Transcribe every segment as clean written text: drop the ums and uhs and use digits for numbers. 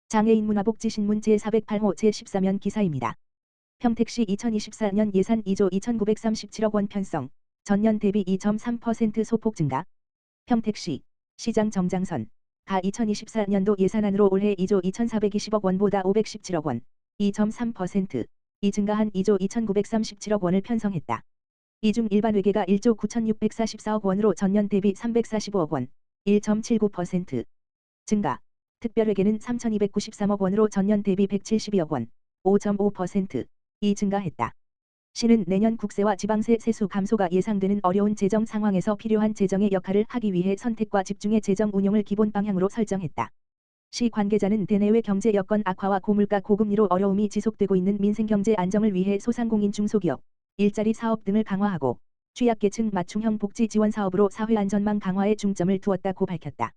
장애인 문화복지신문 제408호 제14면 기사입니다. 평택시 2024년 예산 2조 2,937억 원 편성, 전년 대비 2.3% 소폭 증가. 평택시, 시장 정장선, 가 2024년도 예산안으로 올해 2조 2,420억 원보다 517억 원, 2.3%, 이 증가한 2조 2,937억 원을 편성했다. 이 중 일반 회계가 1조 9,644억 원으로 전년 대비 345억 원, 1.79% 증가. 특별회계는 3,293억 원으로 전년 대비 172억 원, 5.5%, 이 증가했다. 시는 내년 국세와 지방세 세수 감소가 예상되는 어려운 재정 상황에서 필요한 재정의 역할을 하기 위해 선택과 집중의 재정 운용을 기본 방향으로 설정했다. 시 관계자는 대내외 경제 여건 악화와 고물가 고금리로 어려움이 지속되고 있는 민생경제 안정을 위해 소상공인 중소기업, 일자리 사업 등을 강화하고 취약계층 맞춤형 복지 지원 사업으로 사회안전망 강화에 중점을 두었다고 밝혔다.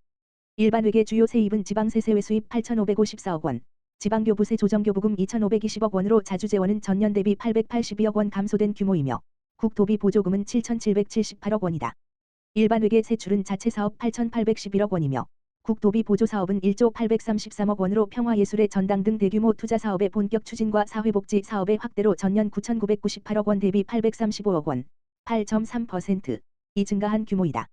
일반회계 주요 세입은 지방세 세외수입 8,554억 원, 지방교부세 조정교부금 2,520억 원으로 자주재원은 전년 대비 882억 원 감소된 규모이며 국토비 보조금은 7,778억 원이다. 일반회계 세출은 자체사업 8,811억 원이며 국토비 보조사업은 1조 833억 원으로 평화예술의 전당 등 대규모 투자사업의 본격 추진과 사회복지 사업의 확대로 전년 9,998억 원 대비 835억 원, 8.3%, 이 증가한 규모이다.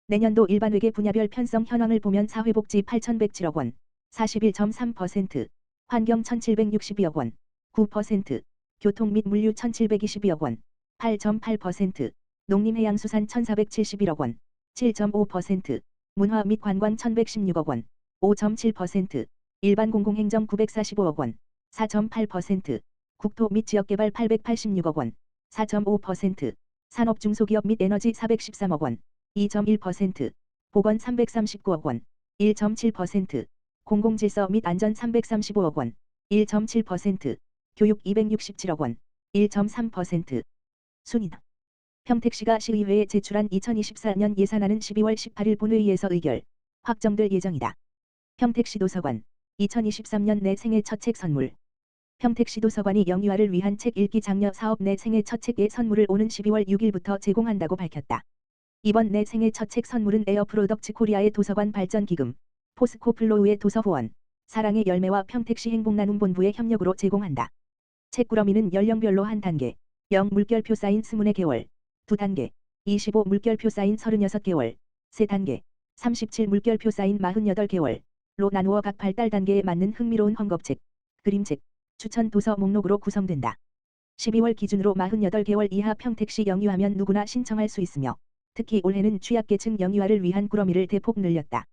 내년도 일반회계 분야별 편성 현황을 보면 사회복지 8,107억 원, 41.3%, 환경 1,762억 원, 9%, 교통 및 물류 1,722억 원, 8.8%, 농림해양수산 1,471억 원, 7.5%, 문화 및 관광 1,116억 원, 5.7%, 일반 공공행정 945억 원, 4.8%, 국토 및 지역개발 886억 원, 4.5%, 산업 중소기업 및 에너지 413억 원, 2.1%, 보건 339억 원, 1.7%, 공공질서 및 안전 335억 원, 1.7%, 교육 267억 원, 1.3%. 순위다. 평택시가 시의회에 제출한 2024년 예산안은 12월 18일 본회의에서 의결, 확정될 예정이다. 평택시 도서관, 2023년 내 생애 첫 책 선물. 평택시 도서관이 영유아를 위한 책 읽기 장려 사업 내 생애 첫 책의 선물을 오는 12월 6일부터 제공한다고 밝혔다. 이번 내 생애 첫 책 선물은 에어프로덕츠 코리아의 도서관 발전기금, 포스코 플로우의 도서후원, 사랑의 열매와 평택시 행복나눔본부의 협력으로 제공한다. 책꾸러미는 연령별로 한 단계, 0 물결표 사인 24개월, 2단계, 25 물결표 사인 36개월, 3단계, 37 물결표 사인 48개월로 나누어 각 발달 단계에 맞는 흥미로운 헝겊책, 그림책, 추천 도서 목록으로 구성된다. 12월 기준으로 48개월 이하 평택시 영유아면 누구나 신청할 수 있으며 특히 올해는 취약계층 영유아를 위한 꾸러미를 대폭 늘렸다.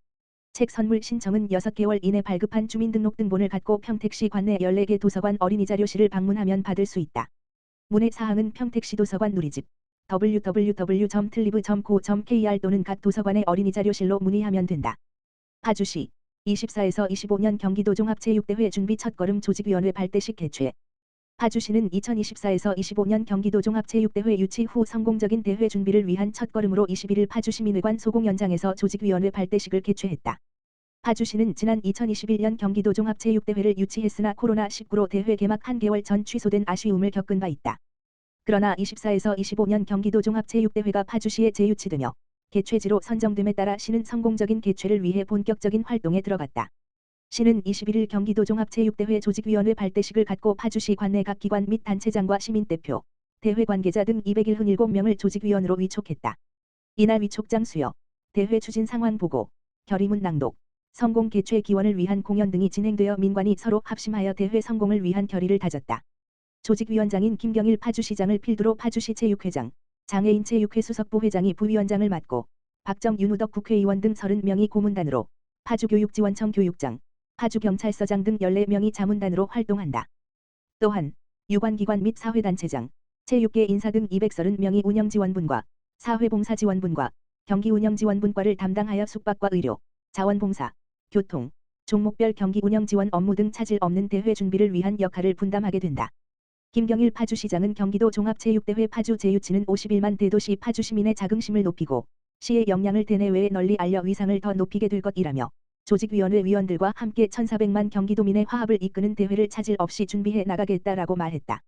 책 선물 신청은 6개월 이내 발급한 주민등록등본을 갖고 평택시 관내 14개 도서관 어린이자료실을 방문하면 받을 수 있다. 문의 사항은 평택시 도서관 누리집 www.tlib.co.kr 또는 각 도서관의 어린이자료실로 문의하면 된다. 파주시 24에서 25년 경기도 종합체육대회 준비 첫걸음 조직위원회 발대식 개최. 파주시는 2024에서 25년 경기도 종합체육대회 유치 후 성공적인 대회 준비를 위한 첫걸음으로 21일 파주시민회관 소공연장에서 조직위원회 발대식을 개최했다. 파주시는 지난 2021년 경기도 종합체육대회를 유치했으나 코로나19로 대회 개막 1개월 전 취소된 아쉬움을 겪은 바 있다. 그러나 24에서 25년 경기도 종합체육대회가 파주시에 재유치되며 개최지로 선정됨에 따라 시는 성공적인 개최를 위해 본격적인 활동에 들어갔다. 시는 21일 경기도 종합체육대회 조직위원회 발대식을 갖고 파주시 관내 각 기관 및 단체장과 시민대표, 대회 관계자 등 277명을 조직위원으로 위촉했다. 이날 위촉장 수여, 대회 추진 상황 보고, 결의문 낭독, 성공 개최 기원을 위한 공연 등이 진행되어 민관이 서로 합심하여 대회 성공을 위한 결의를 다졌다. 조직위원장인 김경일 파주시장을 필두로 파주시 체육회장, 장애인 체육회 수석부회장이 부위원장을 맡고 박정 윤우덕 국회의원 등 30명이 고문단으로 파주교육지원청 교육장, 파주경찰서장 등 14명이 자문단으로 활동한다. 또한 유관기관 및 사회단체장, 체육계 인사 등 230명이 운영지원분과 사회봉사지원분과 경기운영지원분과를 담당하여 숙박과 의료, 자원봉사, 교통, 종목별 경기 운영지원 업무 등 차질 없는 대회 준비를 위한 역할을 분담하게 된다. 김경일 파주시장은 경기도 종합체육대회 파주 재유치는 51만 대도시 파주시민의 자긍심을 높이고 시의 역량을 대내외에 널리 알려 위상을 더 높이게 될 것이라며 조직위원회 위원들과 함께 1,400만 경기도민의 화합을 이끄는 대회를 차질 없이 준비해 나가겠다라고 말했다.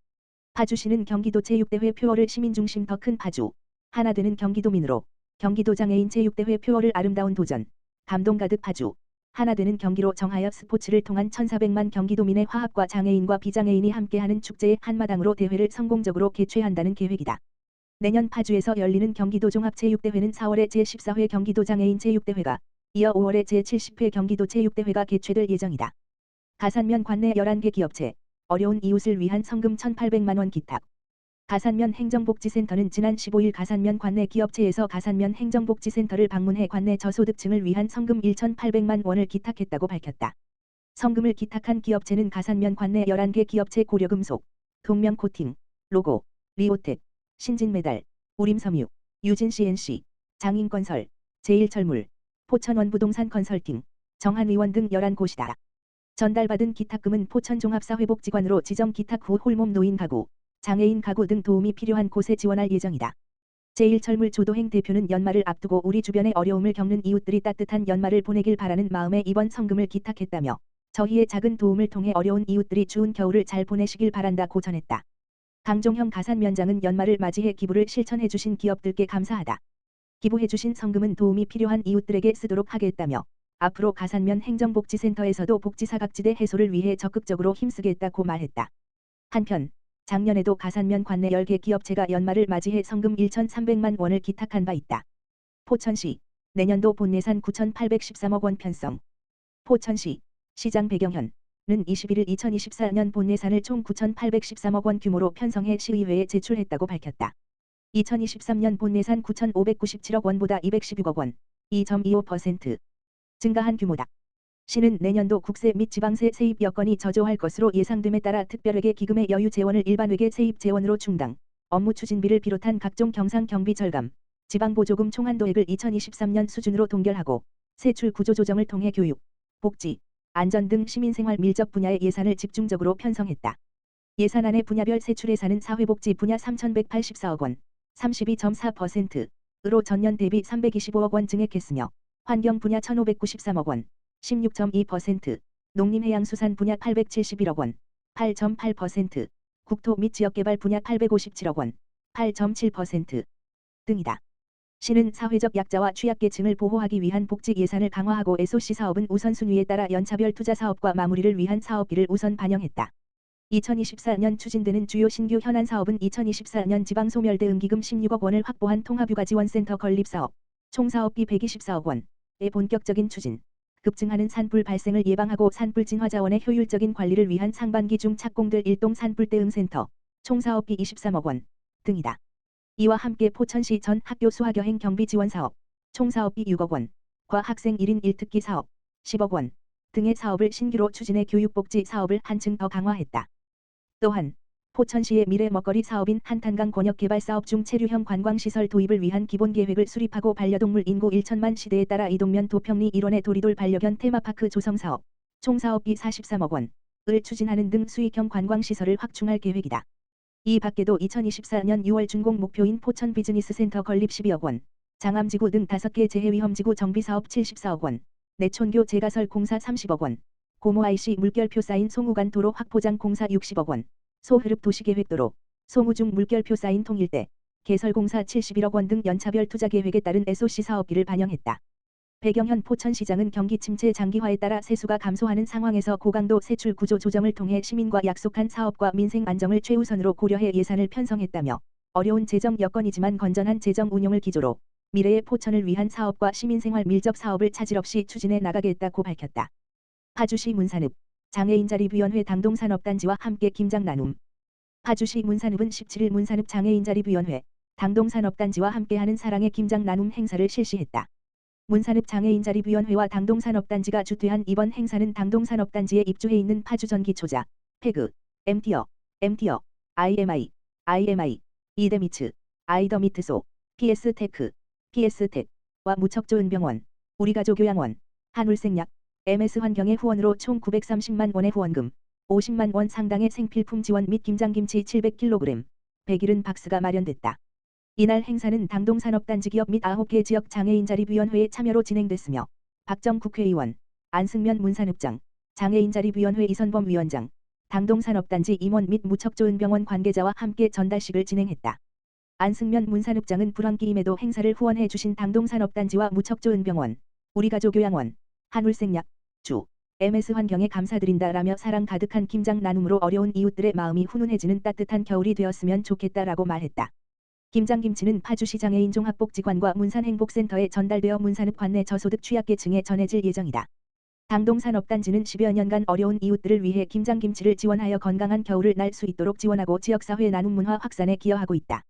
파주시는 경기도 체육대회 표어를 시민중심 더 큰 파주, 하나 되는 경기도민으로 경기도 장애인 체육대회 표어를 아름다운 도전, 감동 가득 파주, 하나 되는 경기로 정하여 스포츠를 통한 1,400만 경기도민의 화합과 장애인과 비장애인이 함께하는 축제의 한마당으로 대회를 성공적으로 개최한다는 계획이다. 내년 파주에서 열리는 경기도 종합체육대회는 4월에 제14회 경기도 장애인 체육대회가, 이어 5월에 제70회 경기도 체육대회가 개최될 예정이다. 가산면 관내 11개 기업체, 어려운 이웃을 위한 성금 1,800만 원 기탁. 가산면 행정복지센터는 지난 15일 가산면 관내 기업체에서 가산면 행정복지센터를 방문해 관내 저소득층을 위한 성금 1,800만 원을 기탁했다고 밝혔다. 성금을 기탁한 기업체는 가산면 관내 11개 기업체 고려금속, 동명코팅, 로고, 리오텍, 신진메달, 우림섬유, 유진CNC, 장인건설, 제일철물, 포천원부동산 컨설팅, 정한의원 등 11곳이다. 전달받은 기탁금은 포천종합사회복지관으로 지정 기탁 후 홀몸 노인 가구, 장애인 가구 등 도움이 필요한 곳에 지원할 예정이다. 제일철물 조도행 대표는 연말을 앞두고 우리 주변에 어려움을 겪는 이웃들이 따뜻한 연말을 보내길 바라는 마음에 이번 성금을 기탁했다며 저희의 작은 도움을 통해 어려운 이웃들이 추운 겨울을 잘 보내시길 바란다고 전했다. 강종형 가산면장은 연말을 맞이해 기부를 실천해 주신 기업들께 감사하다. 기부해 주신 성금은 도움이 필요한 이웃들에게 쓰도록 하겠다며 앞으로 가산면 행정복지센터에서도 복지사각지대 해소를 위해 적극적으로 힘쓰겠다고 말했다. 한편 작년에도 가산면 관내 10개 기업체가 연말을 맞이해 성금 1,300만 원을 기탁한 바 있다. 포천시 내년도 본예산 9,813억 원 편성. 포천시 시장 배경현은 21일 2024년 본예산을 총 9,813억 원 규모로 편성해 시의회에 제출했다고 밝혔다. 2023년 본예산 9,597억 원보다 216억 원, 2.25% 증가한 규모다. 시는 내년도 국세 및 지방세 세입 여건이 저조할 것으로 예상됨에 따라 특별회계 기금의 여유 재원을 일반회계 세입 재원으로 충당, 업무 추진비를 비롯한 각종 경상 경비 절감, 지방보조금 총한도액을 2023년 수준으로 동결하고 세출 구조 조정을 통해 교육, 복지, 안전 등 시민생활 밀접 분야의 예산을 집중적으로 편성했다. 예산안의 분야별 세출 예산은 사회복지 분야 3,184억 원, 32.4%으로 전년 대비 325억 원 증액했으며 환경 분야 1,593억 원, 16.2%, 농림해양수산 분야 871억 원, 8.8%, 국토 및 지역개발 분야 857억 원, 8.7% 등이다. 시는 사회적 약자와 취약계층을 보호하기 위한 복지 예산을 강화하고 SOC 사업은 우선순위에 따라 연차별 투자 사업과 마무리를 위한 사업비를 우선 반영했다. 2024년 추진되는 주요 신규 현안 사업은 2024년 지방소멸대응기금 16억 원을 확보한 통합육아지원센터 건립사업, 총 사업비 124억 원의 본격적인 추진, 급증하는 산불 발생을 예방하고 산불 진화 자원의 효율적인 관리를 위한 상반기 중 착공될 일동 산불 대응센터, 총 사업비 23억 원 등이다. 이와 함께 포천시 전 학교 수학여행 경비 지원 사업, 총 사업비 6억 원과 학생 1인 1특기 사업, 10억 원 등의 사업을 신규로 추진해 교육복지 사업을 한층 더 강화했다. 또한 포천시의 미래 먹거리 사업인 한탄강 권역개발 사업 중 체류형 관광시설 도입을 위한 기본계획을 수립하고 반려동물 인구 1천만 시대에 따라 이동면 도평리 일원의 도리돌 반려견 테마파크 조성사업, 총 사업비 43억 원을 추진하는 등 수익형 관광시설을 확충할 계획이다. 이 밖에도 2024년 6월 준공 목표인 포천 비즈니스센터 건립 12억 원, 장암지구 등 5개 재해위험지구 정비사업 74억 원, 내촌교 재가설 공사 30억 원, 고모 IC 물결표 쌓인 송우간 도로 확포장 공사 60억 원, 소흐릅 도시계획도로, 송우중 물결표 쌓인 통일대, 개설공사 71억 원 등 연차별 투자계획에 따른 SOC 사업비를 반영했다. 배경현 포천시장은 경기 침체 장기화에 따라 세수가 감소하는 상황에서 고강도 세출 구조 조정을 통해 시민과 약속한 사업과 민생 안정을 최우선으로 고려해 예산을 편성했다며 어려운 재정 여건이지만 건전한 재정 운용을 기조로 미래의 포천을 위한 사업과 시민생활 밀접 사업을 차질 없이 추진해 나가겠다고 밝혔다. 파주시 문산읍 장애인자립위원회 당동산업단지와 함께 김장 나눔. 파주시 문산읍은 17일 문산읍 장애인자립위원회 당동산업단지와 함께하는 사랑의 김장 나눔 행사를 실시했다. 문산읍 장애인자립위원회와 당동산업단지가 주최한 이번 행사는 당동산업단지에 입주해 있는 파주 전기초자, 페그, MT어, IMI, 이데미츠, 아이더미트소, PS테크, PS텍과 무척좋은병원, 우리가족요양원, 한울생약, MS환경의 후원으로 총 930만 원의 후원금, 50만 원 상당의 생필품 지원 및 김장김치 700kg, 170박스가 마련됐다. 이날 행사는 당동산업단지 기업 및 9개 지역 장애인자립위원회의 참여로 진행됐으며 박정 국회의원, 안승면 문산읍장, 장애인자립위원회 이선범 위원장, 당동산업단지 임원 및 무척좋은병원 관계자와 함께 전달식을 진행했다. 안승면 문산읍장은 불황기임에도 행사를 후원해 주신 당동산업단지와 무척좋은병원, 우리가족요양원, 한울생약, 주 MS 환경에 감사드린다라며 사랑 가득한 김장 나눔으로 어려운 이웃들의 마음이 훈훈해지는 따뜻한 겨울이 되었으면 좋겠다라고 말했다. 김장김치는 파주시장의 인종합복지관과 문산행복센터에 전달되어 문산읍 관내 저소득 취약계층에 전해질 예정이다. 당동산업단지는 10여 년간 어려운 이웃들을 위해 김장김치를 지원하여 건강한 겨울을 날 수 있도록 지원하고 지역사회 나눔 문화 확산에 기여하고 있다.